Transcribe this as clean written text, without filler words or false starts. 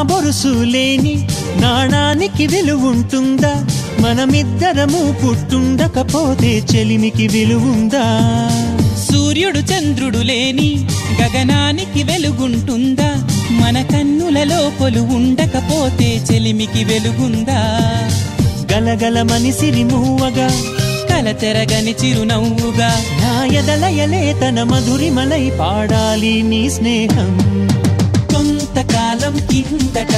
బొరుసు లేని నాణానికి విలువుంటుందా? మనమిద్దరము పుట్టుండకపోతే చెలిమికి విలువుందా? సూర్యుడు చంద్రుడు లేని గగనానికి వెలుగుంటుందా? మన కన్నులలో కొలువుండకపోతే చెలిమికి వెలుగుందా? గలగలమని సిరిమూవగా కలతెరగని చిరునవ్వుగా నా ఎదలయలే తన మధురిమలై పాడాలి నీ స్నేహం. కొంతకాలం కిందట